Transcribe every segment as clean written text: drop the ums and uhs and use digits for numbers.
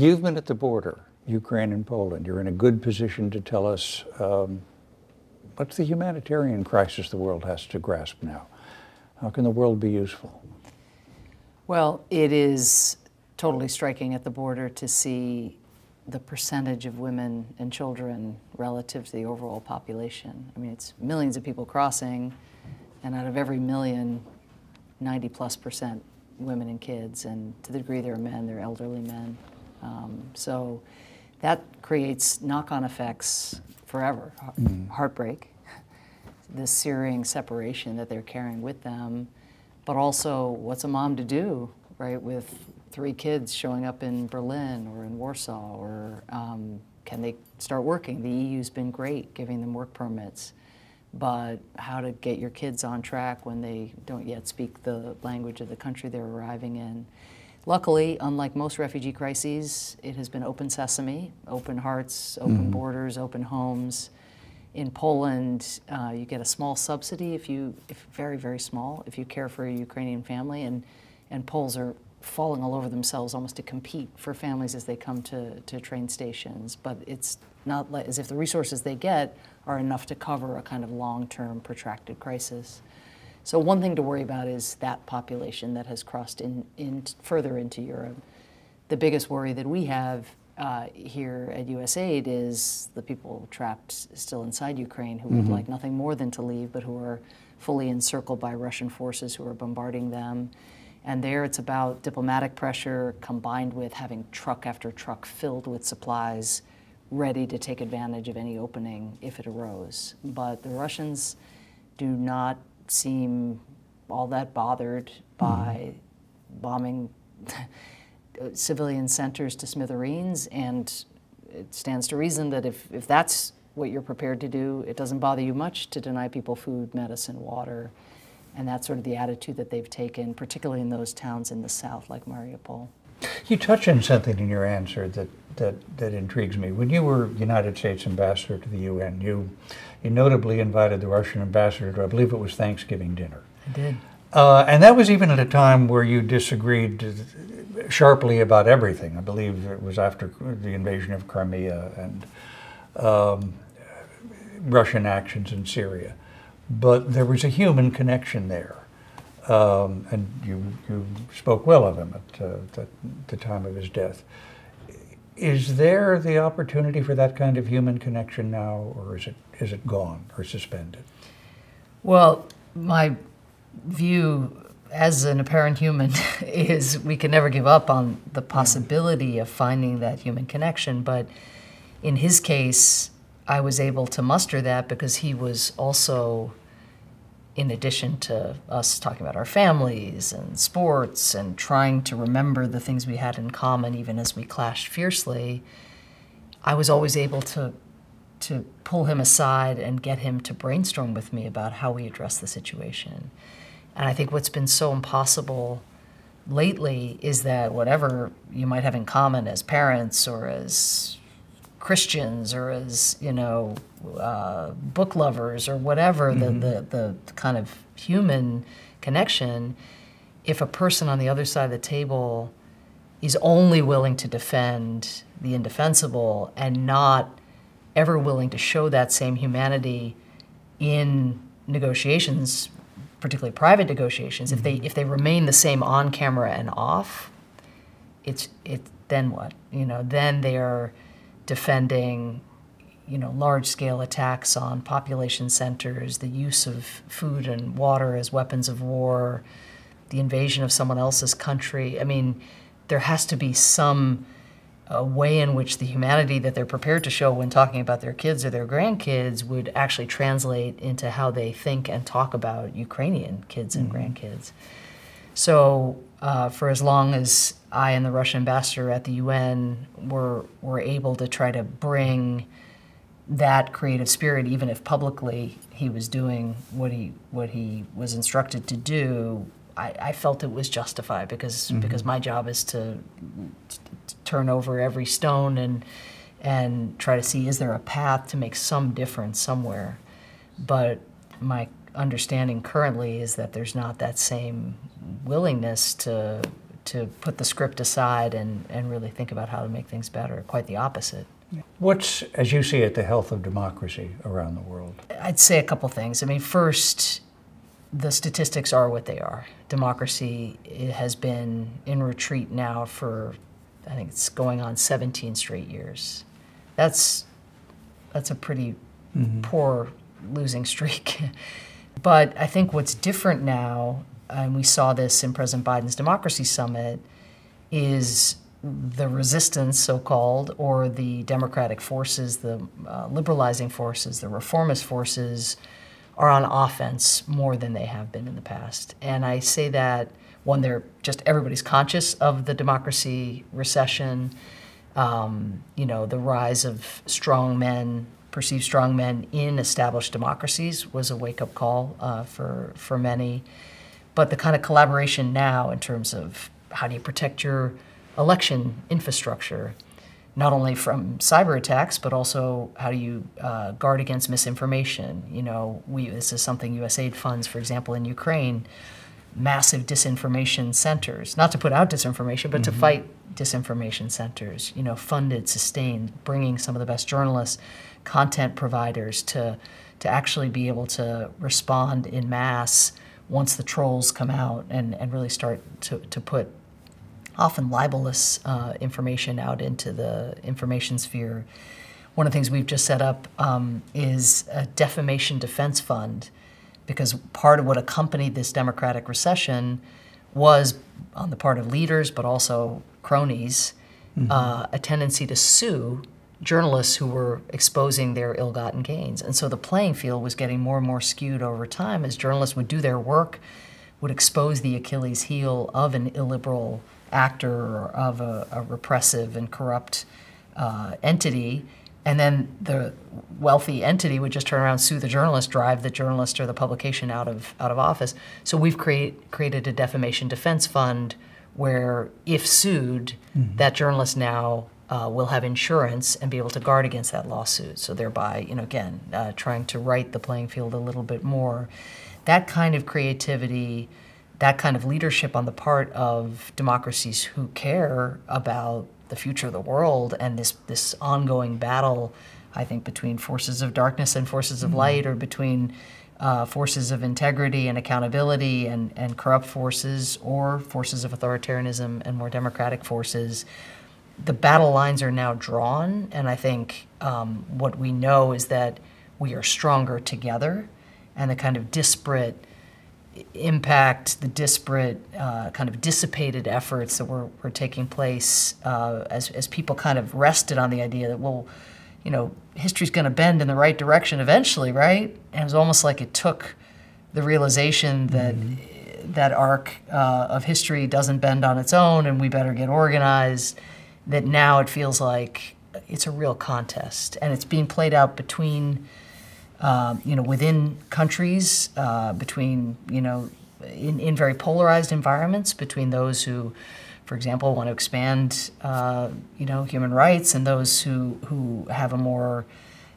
You've been at the border, Ukraine and Poland. You're in a good position to tell us what's the humanitarian crisis the world has to grasp now? How can the world be useful? Well, it is totally striking at the border to see the percentage of women and children relative to the overall population. I mean, it's millions of people crossing, and out of every million, 90+% women and kids, and to the degree there are men, they're elderly men. So that creates knock-on effects forever. Heartbreak, this searing separation that they're carrying with them, but also what's a mom to do, right, with 3 kids showing up in Berlin or in Warsaw, or can they start working? The EU's been great giving them work permits, but how to get your kids on track when they don't yet speak the language of the country they're arriving in. Luckily, unlike most refugee crises, it has been open sesame, open hearts, open borders, open homes. In Poland, you get a small subsidy, if very, very small, if you care for a Ukrainian family, and Poles are falling all over themselves almost to compete for families as they come to train stations. But it's not like, as if the resources they get are enough to cover a kind of long-term protracted crisis. So one thing to worry about is that population that has crossed in further into Europe. The biggest worry that we have here at USAID is the people trapped still inside Ukraine who would like nothing more than to leave, but who are fully encircled by Russian forces who are bombarding them. And there it's about diplomatic pressure combined with having truck after truck filled with supplies ready to take advantage of any opening if it arose. But the Russians do not seem all that bothered by bombing civilian centers to smithereens, and it stands to reason that if that's what you're prepared to do, it doesn't bother you much to deny people food, medicine, water. And that's sort of the attitude that they've taken, particularly in those towns in the south, like Mariupol. You touch on something in your answer that intrigues me. When you were United States ambassador to the UN, you notably invited the Russian ambassador to, I believe it was Thanksgiving dinner. I did. And that was even at a time where you disagreed sharply about everything. I believe it was after the invasion of Crimea and Russian actions in Syria. But there was a human connection there, and you spoke well of him at the time of his death. Is there the opportunity for that kind of human connection now, or is it gone or suspended? Well, my view as an apparent human is we can never give up on the possibility of finding that human connection, but in his case, I was able to muster that because he was also, in addition to us talking about our families and sports and trying to remember the things we had in common even as we clashed fiercely, I was always able to pull him aside and get him to brainstorm with me about how we address the situation. And I think what's been so impossible lately is that whatever you might have in common as parents or as Christians or as, book lovers or whatever, the kind of human connection, if a person on the other side of the table is only willing to defend the indefensible and not ever willing to show that same humanity in negotiations, particularly private negotiations, if they remain the same on camera and off, then what? Then they are defending, large-scale attacks on population centers, the use of food and water as weapons of war, the invasion of someone else's country. I mean, there has to be some way in which the humanity that they're prepared to show when talking about their kids or their grandkids would actually translate into how they think and talk about Ukrainian kids and grandkids. So for as long as I and the Russian ambassador at the UN were able to try to bring that creative spirit, even if publicly he was doing what he was instructed to do, I felt it was justified because my job is to turn over every stone and try to see, is there a path to make some difference somewhere? But my understanding currently is that there's not that same willingness to to put the script aside and really think about how to make things better. Quite the opposite. What's, as you see it, the health of democracy around the world? I'd say a couple things. I mean, first, the statistics are what they are. Democracy has been in retreat now for, I think it's going on 17 straight years. That's a pretty poor losing streak. But I think what's different now, and we saw this in President Biden's Democracy Summit, is the resistance, so-called, or the democratic forces, the liberalizing forces, the reformist forces, are on offense more than they have been in the past. And I say that, one, everybody's conscious of the democracy recession, the rise of strong men, perceived strong men in established democracies was a wake-up call for many. But the kind of collaboration now in terms of how do you protect your election infrastructure, not only from cyber attacks, but also how do you guard against misinformation? This is something USAID funds, for example, in Ukraine, massive disinformation centers, not to put out disinformation, but to fight disinformation centers, funded, sustained, bringing some of the best journalists, content providers to actually be able to respond in mass once the trolls come out and really start to put often libelous information out into the information sphere. One of the things we've just set up is a defamation defense fund, because part of what accompanied this democratic recession was, on the part of leaders, but also cronies, a tendency to sue journalists who were exposing their ill-gotten gains. And so the playing field was getting more and more skewed over time as journalists would do their work, would expose the Achilles heel of an illiberal actor or of a repressive and corrupt entity, and then the wealthy entity would just turn around, sue the journalist, drive the journalist or the publication out of office. So we've created a defamation defense fund where, if sued, that journalist now will have insurance and be able to guard against that lawsuit. So thereby, again, trying to right the playing field a little bit more. That kind of creativity, that kind of leadership on the part of democracies who care about the future of the world and this ongoing battle, I think, between forces of darkness and forces of light, or between forces of integrity and accountability and corrupt forces, or forces of authoritarianism and more democratic forces. The battle lines are now drawn, and I think what we know is that we are stronger together, and the kind of disparate impact, the disparate kind of dissipated efforts that were taking place as people kind of rested on the idea that, well, history's going to bend in the right direction eventually, right? And it was almost like it took the realization that that arc of history doesn't bend on its own, and we better get organized, that now it feels like it's a real contest, and it's being played out between within countries, between, in very polarized environments, between those who, for example, want to expand, human rights, and those who have a more,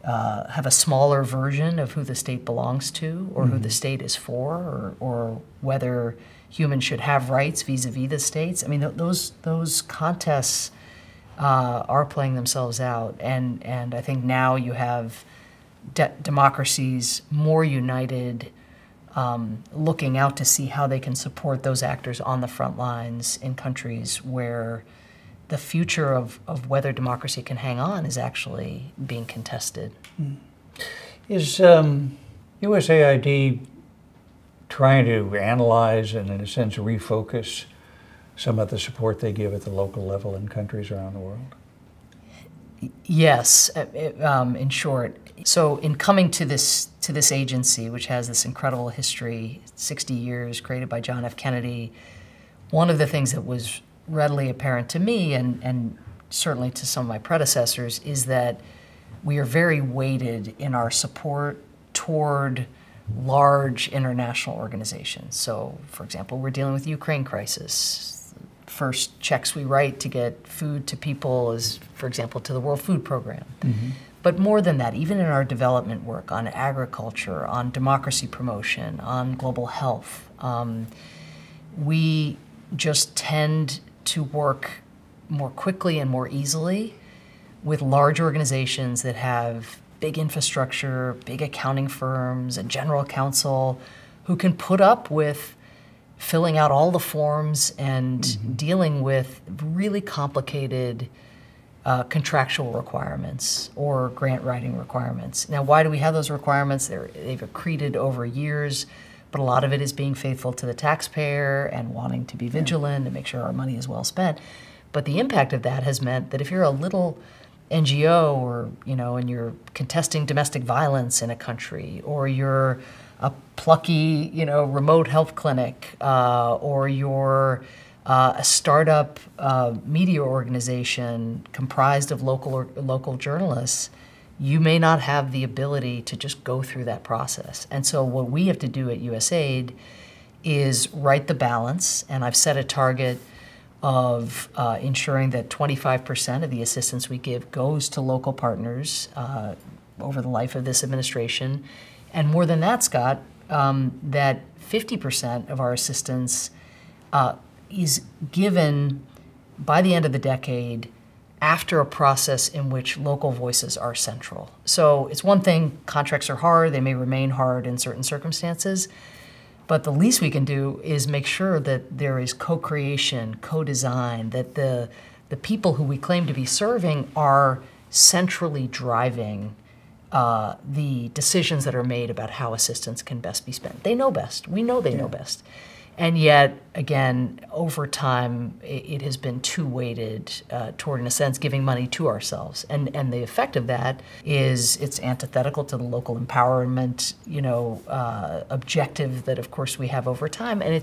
have a smaller version of who the state belongs to, or who the state is for, or whether humans should have rights vis-a-vis the states. I mean, those contests are playing themselves out, and I think now you have democracies more united, looking out to see how they can support those actors on the front lines in countries where the future of whether democracy can hang on is actually being contested. Is USAID trying to analyze and, in a sense, refocus some of the support they give at the local level in countries around the world? Yes, in short. So in coming to this agency, which has this incredible history, 60 years, created by John F. Kennedy, one of the things that was readily apparent to me, and certainly to some of my predecessors, is that we are very weighted in our support toward large international organizations. So, for example, we're dealing with the Ukraine crisis. First checks we write to get food to people is, for example, to the World Food Program. But more than that, even in our development work on agriculture, on democracy promotion, on global health, we just tend to work more quickly and more easily with large organizations that have big infrastructure, big accounting firms, a general counsel who can put up with filling out all the forms and dealing with really complicated contractual requirements or grant writing requirements. Now, why do we have those requirements? They've accreted over years, but a lot of it is being faithful to the taxpayer and wanting to be vigilant and make sure our money is well spent. But the impact of that has meant that if you're a little NGO, or and you're contesting domestic violence in a country, or you're a plucky remote health clinic, or you're a startup media organization comprised of local journalists, you may not have the ability to just go through that process. And so what we have to do at USAID is right the balance, and I've set a target of ensuring that 25% of the assistance we give goes to local partners over the life of this administration. And more than that, Scott, that 50% of our assistance is given by the end of the decade after a process in which local voices are central. So it's one thing, contracts are hard, they may remain hard in certain circumstances, but the least we can do is make sure that there is co-creation, co-design, that the people who we claim to be serving are centrally driving the decisions that are made about how assistance can best be spent. They know best. We know they know best. And yet, again, over time, it has been too weighted toward, in a sense, giving money to ourselves. And the effect of that is it's antithetical to the local empowerment, objective that, of course, we have over time. And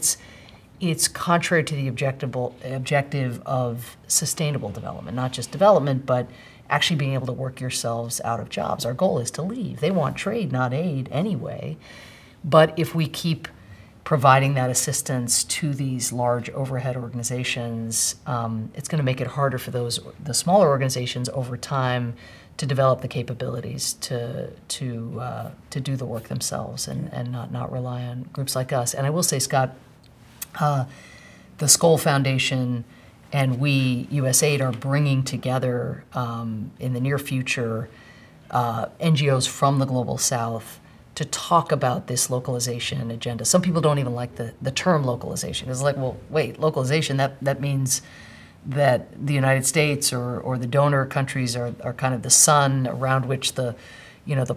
it's contrary to the objective of sustainable development, not just development, but actually being able to work yourselves out of jobs. Our goal is to leave. They want trade, not aid, anyway. But if we keep providing that assistance to these large overhead organizations, it's going to make it harder for the smaller organizations over time to develop the capabilities to do the work themselves and not rely on groups like us. And I will say, Scott, the Skoll Foundation and we, USAID, are bringing together in the near future NGOs from the Global South to talk about this localization agenda. Some people don't even like the term localization. It's like, well, wait, localization, that means that the United States or the donor countries are kind of the sun around which the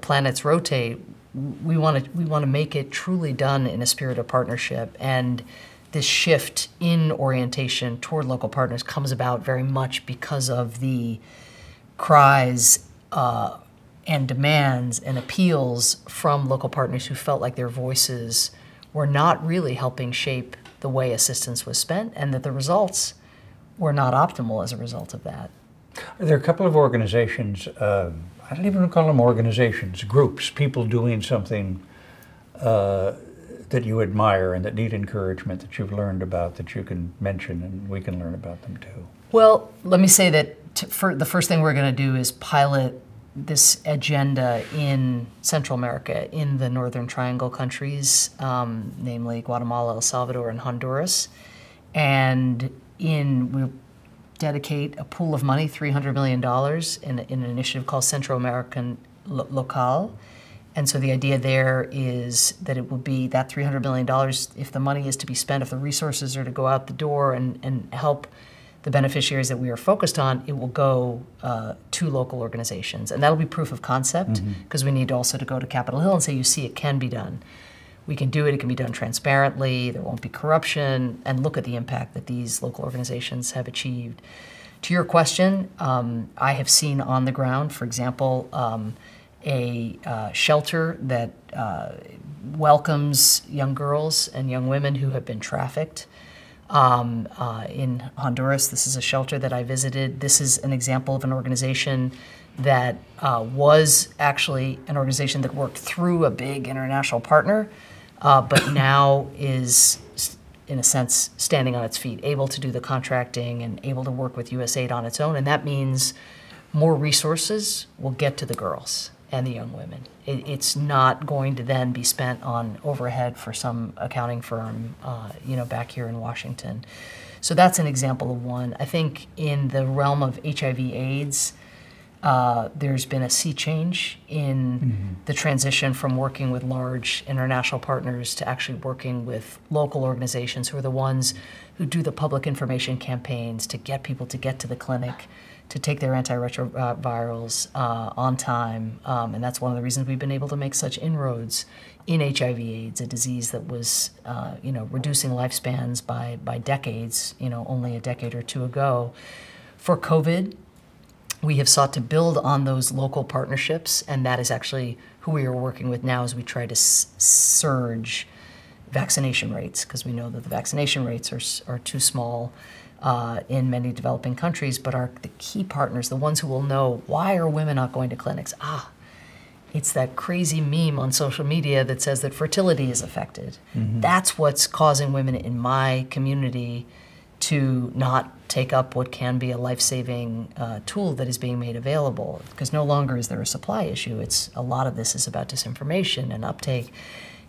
planets rotate. We want to make it truly done in a spirit of partnership, and this shift in orientation toward local partners comes about very much because of the cries and demands and appeals from local partners who felt like their voices were not really helping shape the way assistance was spent, and that the results were not optimal as a result of that. There are a couple of organizations, I don't even call them organizations, groups, people doing something that you admire and that need encouragement, that you've learned about, that you can mention and we can learn about them too. Well, let me say that the first thing we're going to do is pilot this agenda in Central America, in the Northern Triangle countries, namely Guatemala, El Salvador, and Honduras. And we'll dedicate a pool of money, $300 million, in an initiative called Central American Local. And so the idea there is that it will be that $300 million, if the money is to be spent, if the resources are to go out the door and help the beneficiaries that we are focused on, it will go to local organizations. And that'll be proof of concept, because we need also to go to Capitol Hill and say, you see, it can be done. We can do it, it can be done transparently, there won't be corruption, and look at the impact that these local organizations have achieved. To your question, I have seen on the ground, for example, a shelter that welcomes young girls and young women who have been trafficked. In Honduras, this is a shelter that I visited. This is an example of an organization that was actually an organization that worked through a big international partner, but now is, in a sense, standing on its feet, able to do the contracting and able to work with USAID on its own. And that means more resources will get to the girls. and the young women. It's not going to then be spent on overhead for some accounting firm, back here in Washington. So that's an example of one. I think in the realm of HIV/AIDS, there's been a sea change in the transition from working with large international partners to actually working with local organizations who are the ones who do the public information campaigns to get people to get to the clinic, to take their antiretrovirals on time. And that's one of the reasons we've been able to make such inroads in HIV/AIDS, a disease that was reducing lifespans by decades, only a decade or two ago. For COVID, we have sought to build on those local partnerships, and that is actually who we are working with now as we try to surge vaccination rates, because we know that the vaccination rates are too small in many developing countries, but the key partners, the ones who will know, why are women not going to clinics? It's that crazy meme on social media that says that fertility is affected. That's what's causing women in my community to not take up what can be a life-saving tool that is being made available, because no longer is there a supply issue. A lot of this is about disinformation and uptake,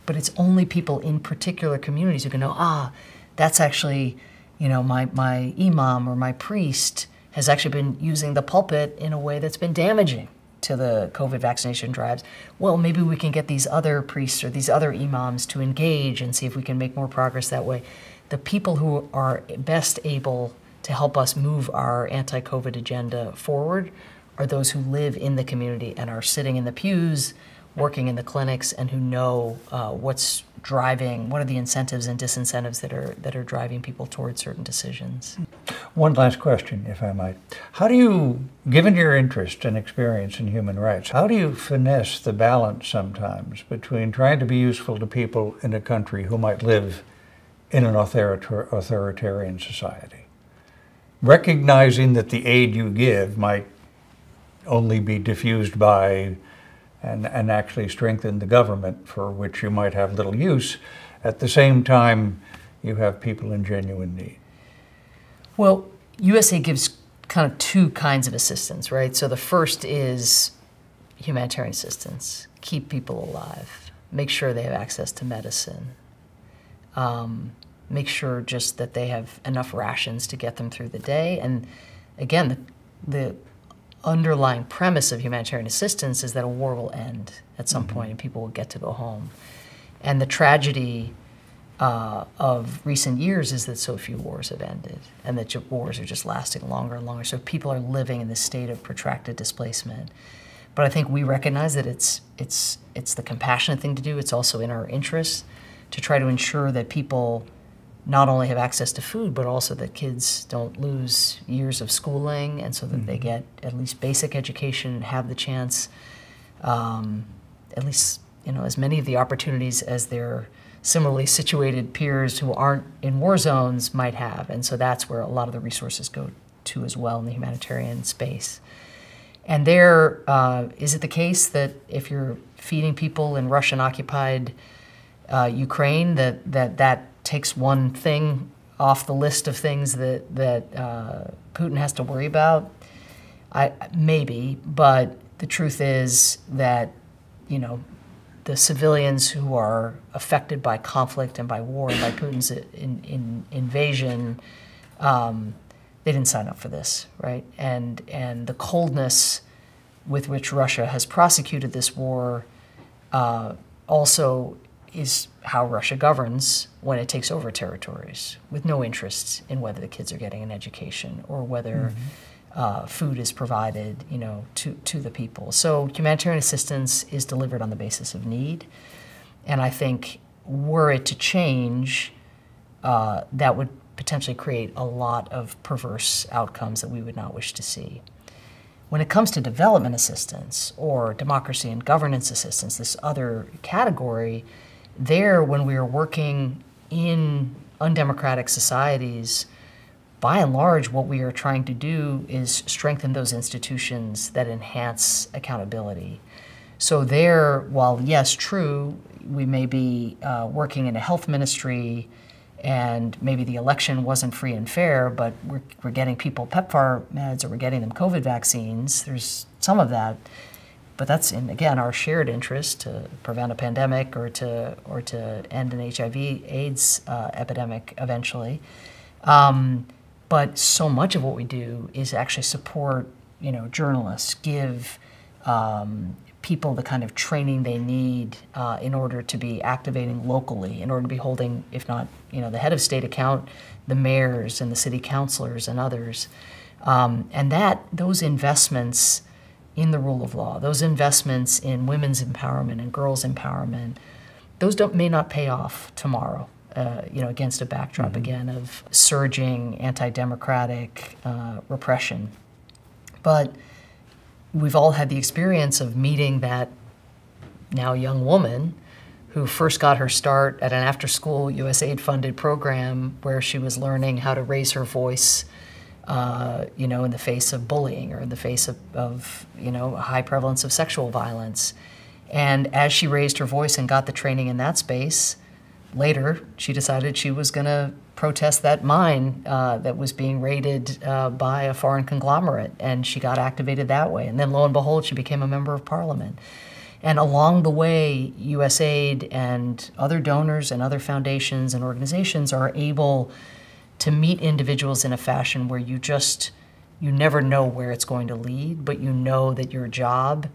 but it's only people in particular communities who can know, that's actually, my imam or my priest has actually been using the pulpit in a way that's been damaging to the COVID vaccination drives. Well, maybe we can get these other priests or these other imams to engage and see if we can make more progress that way. The people who are best able to help us move our anti-COVID agenda forward are those who live in the community and are sitting in the pews, working in the clinics, and who know what's driving, what are the incentives and disincentives that are driving people towards certain decisions. One last question, if I might. How do you, given your interest and experience in human rights, how do you finesse the balance sometimes between trying to be useful to people in a country who might live in an authoritarian society, recognizing that the aid you give might only be diffused by and actually strengthen the government for which you might have little use, at the same time you have people in genuine need? Well, USAID gives kind of two kinds of assistance, right? So the first is humanitarian assistance, keep people alive, make sure they have access to medicine, make sure just that they have enough rations to get them through the day. And again, the underlying premise of humanitarian assistance is that a war will end at some point and people will get to go home. And the tragedy of recent years is that so few wars have ended and that wars are just lasting longer and longer. So people are living in this state of protracted displacement. But I think we recognize that it's the compassionate thing to do. It's also in our interest to try to ensure that people not only have access to food, but also that kids don't lose years of schooling, and so that they get at least basic education and have the chance, at least as many of the opportunities as their similarly situated peers who aren't in war zones might have. And so that's where a lot of the resources go to as well in the humanitarian space. And there, is it the case that if you're feeding people in Russian-occupied Ukraine, that takes one thing off the list of things that Putin has to worry about? Maybe, but the truth is that, the civilians who are affected by conflict and by war and by Putin's invasion, they didn't sign up for this, right? And the coldness with which Russia has prosecuted this war also is how Russia governs when it takes over territories, with no interest in whether the kids are getting an education or whether food is provided, to the people. So humanitarian assistance is delivered on the basis of need, and I think were it to change, that would potentially create a lot of perverse outcomes that we would not wish to see. When it comes to development assistance or democracy and governance assistance, this other category, there, when we are working in undemocratic societies, by and large, what we are trying to do is strengthen those institutions that enhance accountability. So there, while yes, true, we may be working in a health ministry and maybe the election wasn't free and fair, but we're getting people PEPFAR meds or we're getting them COVID vaccines, there's some of that. But that's in, again, our shared interest to prevent a pandemic or to end an HIV/AIDS epidemic eventually. But so much of what we do is actually support, journalists, give people the kind of training they need in order to be activating locally, in order to be holding, if not, the head of state account, the mayors and the city councilors and others. And those investments in the rule of law, those investments in women's empowerment and girls' empowerment, those may not pay off tomorrow, against a backdrop, again, of surging anti-democratic repression. But we've all had the experience of meeting that now young woman who first got her start at an after-school USAID-funded program where she was learning how to raise her voice in the face of bullying or in the face of a high prevalence of sexual violence. And as she raised her voice and got the training in that space, later she decided she was going to protest that mine that was being raided by a foreign conglomerate, and she got activated that way. And then lo and behold, she became a member of parliament. And along the way, USAID and other donors and other foundations and organizations are able to meet individuals in a fashion where you never know where it's going to lead, but you know that your job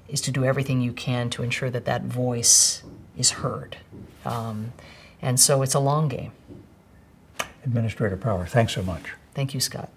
is to do everything you can to ensure that that voice is heard. And so it's a long game. Administrator Power, thanks so much. Thank you, Scott.